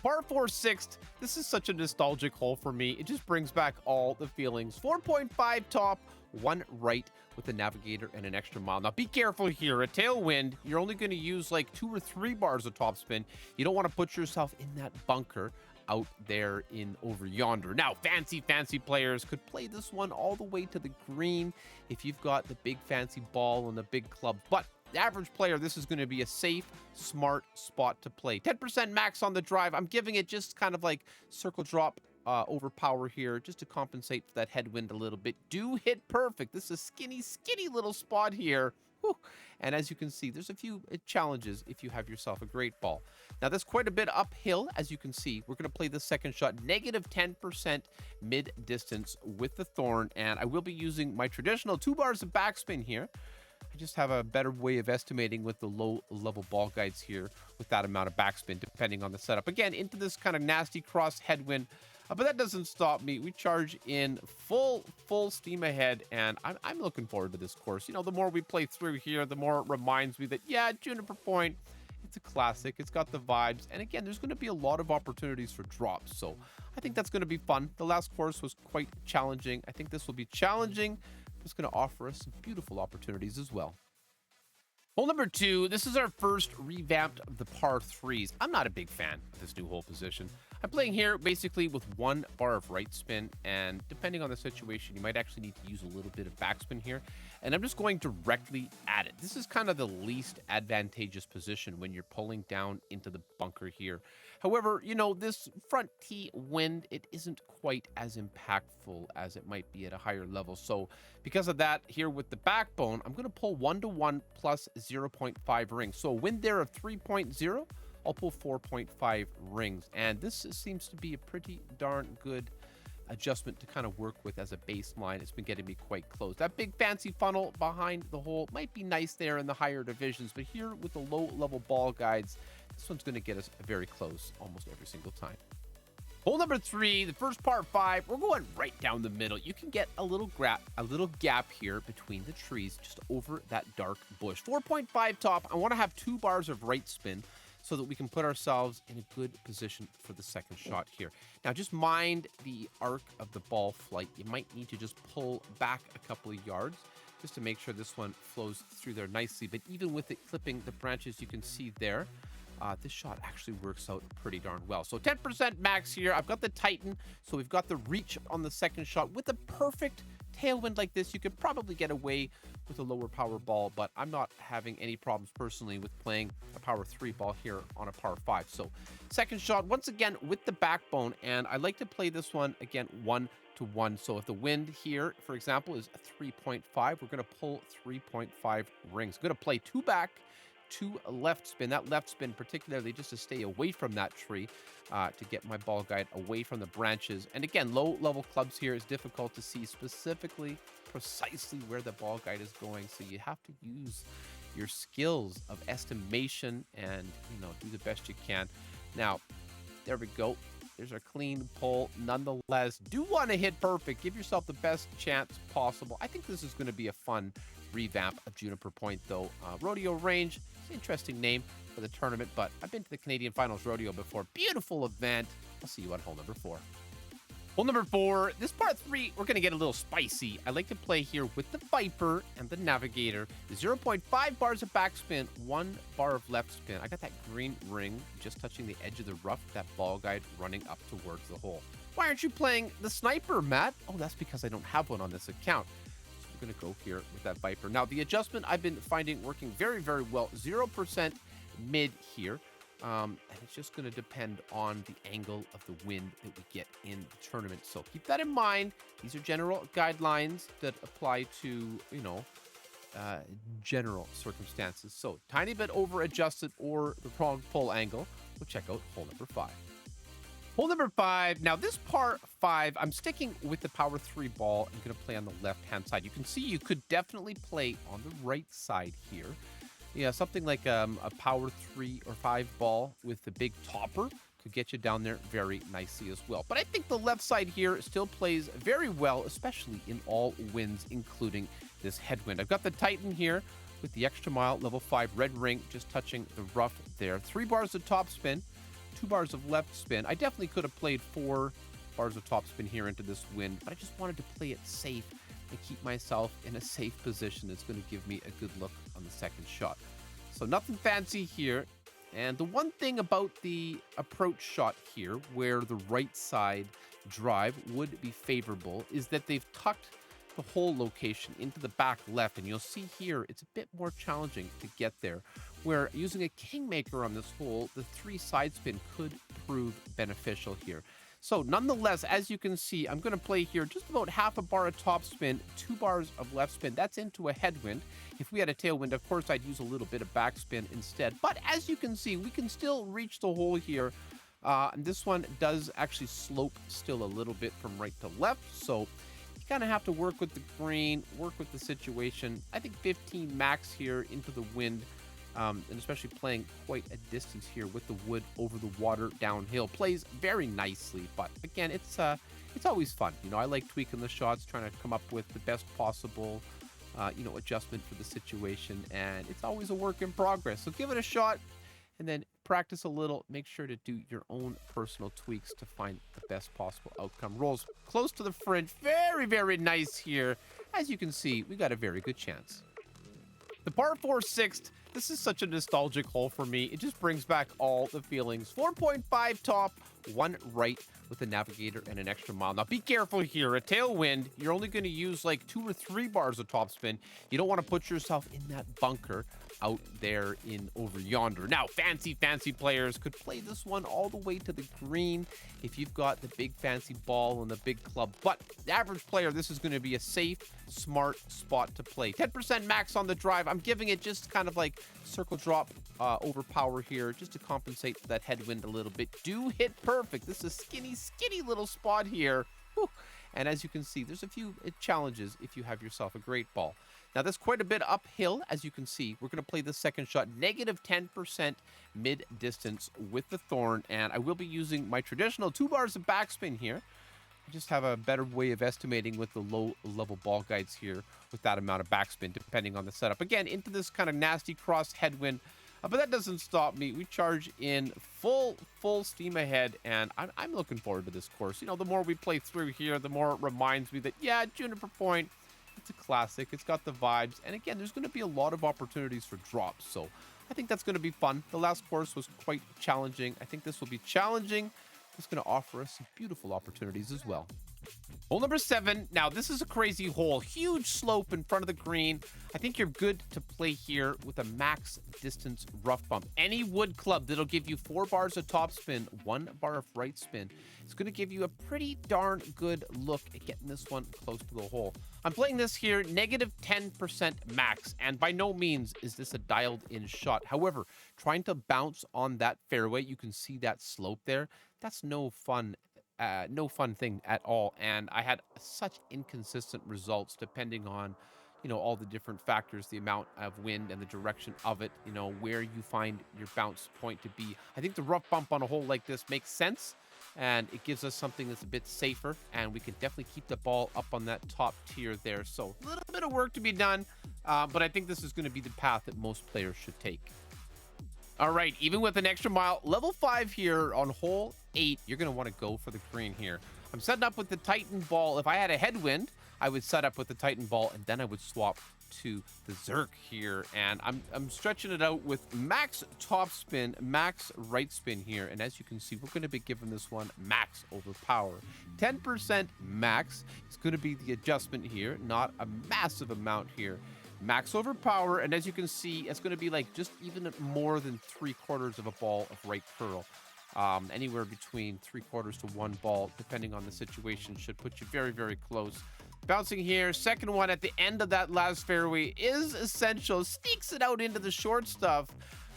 par 4 sixth. This is such a nostalgic hole for me. It just brings back all the feelings. 4.5 top, 1 right with the navigator and an extra mile. Now be careful here. A tailwind, you're only going to use like 2 or 3 bars of topspin. You don't want to put yourself in that bunker out there in over yonder. Now, fancy players could play this one all the way to the green if you've got the big fancy ball and the big club. But the average player, this is going to be a safe, smart spot to play. 10% max on the drive. I'm giving it just kind of like circle drop overpower here just to compensate for that headwind a little bit. Do hit perfect. This is a skinny little spot here. Whew. And as you can see, there's a few challenges if you have yourself a great ball. Now, that's quite a bit uphill, as you can see. We're going to play the second shot, negative 10% mid-distance with the thorn, and I will be using my traditional 2 bars of backspin here. I just have a better way of estimating with the low-level ball guides here with that amount of backspin, depending on the setup. Again, into this kind of nasty cross headwind, but that doesn't stop me. We charge in full steam ahead, and I'm looking forward to this course. You know, the more we play through here, the more it reminds me that, yeah, Juniper Point, it's a classic. It's got the vibes. And again, there's going to be a lot of opportunities for drops. So I think that's going to be fun. The last course was quite challenging. I think this will be challenging. It's going to offer us some beautiful opportunities as well. Hole number 2, this is our first revamped of the par 3s. I'm not a big fan of this new hole position. I'm playing here basically with 1 bar of right spin, and depending on the situation, you might actually need to use a little bit of backspin here. And I'm just going directly at it. This is kind of the least advantageous position when you're pulling down into the bunker here. However, you know, this front tee wind, it isn't quite as impactful as it might be at a higher level. So because of that, here with the backbone, I'm going to pull 1-to-1 plus 0.5 rings. So a wind there of 3.0. I'll pull 4.5 rings, and this seems to be a pretty darn good adjustment to kind of work with as a baseline. It's been getting me quite close. That big fancy funnel behind the hole might be nice there in the higher divisions, but here with the low-level ball guides, this one's going to get us very close almost every single time. Hole number 3, the first par 5, we're going right down the middle. You can get a little gap here between the trees, just over that dark bush. 4.5 top. I want to have 2 bars of right spin, so that we can put ourselves in a good position for the second shot here. Now, just mind the arc of the ball flight. You might need to just pull back a couple of yards just to make sure this one flows through there nicely. But even with it clipping the branches, you can see there, this shot actually works out pretty darn well. So 10% max here. I've got the Titan, so we've got the reach on the second shot. With a perfect tailwind like this, you could probably get away with a lower power ball, but I'm not having any problems personally with playing a power 3 ball here on a par 5. So second shot, once again, with the backbone, and I like to play this one, again, 1-to-1. So if the wind here, for example, is 3.5, we're going to pull 3.5 rings. I'm going to play 2 back, 2 left spin. That left spin particularly just to stay away from that tree, to get my ball guide away from the branches. And again, low level clubs here is difficult to see precisely where the ball guide is going. So you have to use your skills of estimation and, you know, do the best you can. Now, there we go. There's our clean pull. Nonetheless, do want to hit perfect. Give yourself the best chance possible. I think this is going to be a fun revamp of Juniper Point, though. Rodeo Range, interesting name for the tournament, but I've been to the Canadian Finals Rodeo before. Beautiful event. I'll see you on hole number 4. Hole number 4, this part 3, we're going to get a little spicy. I like to play here with the Viper and the Navigator. 0.5 bars of backspin, 1 bar of left spin. I got that green ring just touching the edge of the rough, that ball guide running up towards the hole. Why aren't you playing the Sniper, Matt? Oh, that's because I don't have one on this account. So we're going to go here with that Viper. Now, the adjustment I've been finding working very, very well. 0% mid here. And it's just going to depend on the angle of the wind that we get in the tournament. So keep that in mind. These are general guidelines that apply to, you know, general circumstances. So tiny bit over adjusted or the wrong pull angle. We'll check out hole number 5. Hole number 5. Now this par 5, I'm sticking with the power 3 ball. I'm going to play on the left-hand side. You can see you could definitely play on the right side here. Yeah, something like a power 3 or 5 ball with the big topper could get you down there very nicely as well. But I think the left side here still plays very well, especially in all winds, including this headwind. I've got the Titan here with the extra mile, level 5 red ring, just touching the rough there. 3 bars of top spin, 2 bars of left spin. I definitely could have played 4 bars of top spin here into this wind, but I just wanted to play it safe and keep myself in a safe position. It's going to give me a good look on the second shot. So nothing fancy here. And the one thing about the approach shot here, where the right side drive would be favorable, is that they've tucked the hole location into the back left. And you'll see here, it's a bit more challenging to get there. Where using a kingmaker on this hole, the 3 side spin could prove beneficial here. So nonetheless, as you can see, I'm going to play here just about half a bar of top spin, 2 bars of left spin. That's into a headwind. If we had a tailwind, of course, I'd use a little bit of backspin instead. But as you can see, we can still reach the hole here. And this one does actually slope still a little bit from right to left. So you kind of have to work with the green, work with the situation. I think 15 max here into the wind. And especially playing quite a distance here with the wood over the water downhill plays very nicely. But again, it's always fun. You know, I like tweaking the shots, trying to come up with the best possible, adjustment for the situation. And it's always a work in progress. So give it a shot and then practice a little. Make sure to do your own personal tweaks to find the best possible outcome. Rolls close to the fringe. Very, very nice here. As you can see, we got a very good chance. The par 4 sixth. This is such a nostalgic hole for me. It just brings back all the feelings. 4.5 top, 1 right with a navigator and an extra mile. Now be careful here. A tailwind, you're only going to use like 2 or 3 bars of top spin. You don't want to put yourself in that bunker out there in over yonder. Now, fancy players could play this one all the way to the green if you've got the big fancy ball and the big club. But the average player, this is going to be a safe, smart spot to play. 10% max on the drive. I'm giving it just kind of like circle drop overpower here just to compensate for that headwind a little bit. Do hit perfect. This is a skinny little spot here. Whew. And as you can see, there's a few challenges if you have yourself a great ball. Now, there's quite a bit uphill, as you can see. We're going to play the second shot, negative 10% mid-distance with the thorn, and I will be using my traditional 2 bars of backspin here. I just have a better way of estimating with the low-level ball guides here with that amount of backspin, depending on the setup. Again, into this kind of nasty cross headwind, but that doesn't stop me. We charge in full steam ahead, and I'm looking forward to this course. You know, the more we play through here, the more it reminds me that, yeah, Juniper Point, it's a classic. It's got the vibes. And again, there's going to be a lot of opportunities for drops. So I think that's going to be fun. The last course was quite challenging. I think this will be challenging. It's going to offer us some beautiful opportunities as well. Hole number 7. Now, this is a crazy hole. Huge slope in front of the green. I think you're good to play here with a max distance rough bump. Any wood club that'll give you 4 bars of top spin, 1 bar of right spin. It's going to give you a pretty darn good look at getting this one close to the hole. I'm playing this here, negative 10% max, and by no means is this a dialed-in shot. However, trying to bounce on that fairway, you can see that slope there. That's no fun thing at all. And I had such inconsistent results depending on, all the different factors, the amount of wind and the direction of it, where you find your bounce point to be. I think the rough bump on a hole like this makes sense, and it gives us something that's a bit safer, and we can definitely keep the ball up on that top tier there. So a little bit of work to be done, but I think this is going to be the path that most players should take. All right, even with an extra mile, level 5 here on hole 8, you're going to want to go for the green here. I'm setting up with the Titan ball. If I had a headwind, I would set up with the Titan ball, and then I would swap to the Zerk here. And I'm stretching it out with max top spin, max right spin here. And as you can see, we're going to be giving this one max overpower. 10% max is going to be the adjustment here, not a massive amount here. Max overpower, and as you can see, it's going to be like just even more than 3/4 of a ball of right curl. Anywhere between 3/4 to 1 ball, depending on the situation, should put you very, very close. Bouncing here, second one at the end of that last fairway is essential. Sneaks it out into the short stuff.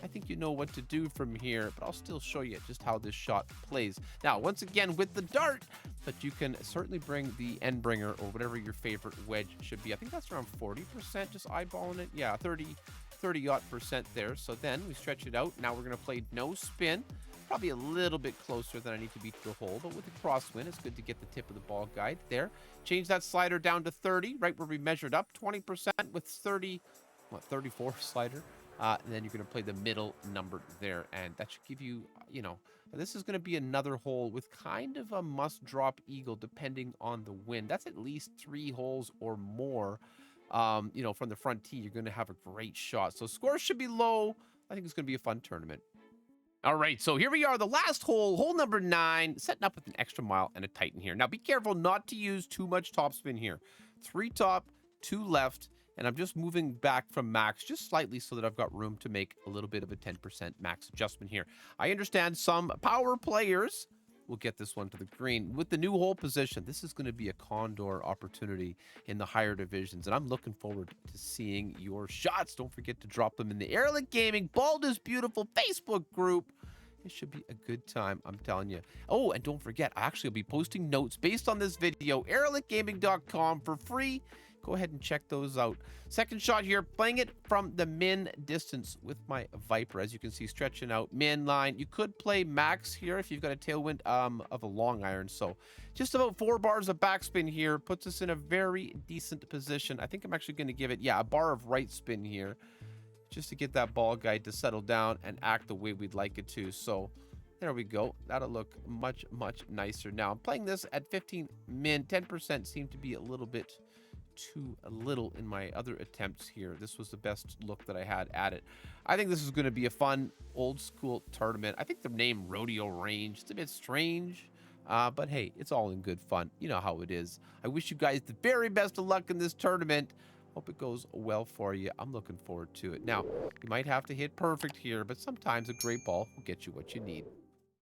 I think you know what to do from here, but I'll still show you just how this shot plays. Now, once again, with the dart, but you can certainly bring the end bringer or whatever your favorite wedge should be. I think that's around 40%, just eyeballing it. Yeah, 30-odd% there. So then we stretch it out. Now we're going to play no spin. Probably a little bit closer than I need to be to the hole, but with the crosswind, it's good to get the tip of the ball guide there. Change that slider down to 30, right where we measured up, 20% with 34 slider. And then you're going to play the middle number there, and that should give you, This is going to be another hole with kind of a must-drop eagle depending on the wind. That's at least 3 holes or more. You know, from the front tee, you're going to have a great shot. So scores should be low. I think it's going to be a fun tournament. All right, so here we are, the last hole, hole number 9, setting up with an extra mile and a Titan here. Now, be careful not to use too much topspin here. 3 top, 2 left, and I'm just moving back from max just slightly so that I've got room to make a little bit of a 10% max adjustment here. I understand some power players will get this one to the green. With the new hole position, this is going to be a condor opportunity in the higher divisions, and I'm looking forward to seeing your shots. Don't forget to drop them in the Erelic Gaming Bald is Beautiful Facebook group. It should be a good time, I'm telling you. Oh, and don't forget, I actually will be posting notes based on this video, erelicgaming.com for free. Go ahead and check those out. Second shot here, playing it from the min distance with my Viper. As you can see, stretching out min line. You could play max here if you've got a tailwind of a long iron. So just about 4 bars of backspin here puts us in a very decent position. I think I'm actually going to give it, yeah, a bar of right spin here just to get that ball guide to settle down and act the way we'd like it to. So there we go. That'll look much, much nicer. Now, I'm playing this at 15 min. 10% seemed to be a little bit too little in my other attempts here. This was the best look that I had at it. I think this is going to be a fun old school tournament. I think the name Rodeo Range, it's a bit strange, but hey, it's all in good fun. You know how it is. I wish you guys the very best of luck in this tournament. Hope it goes well for you. I'm looking forward to it. Now, you might have to hit perfect here, but sometimes a great ball will get you what you need.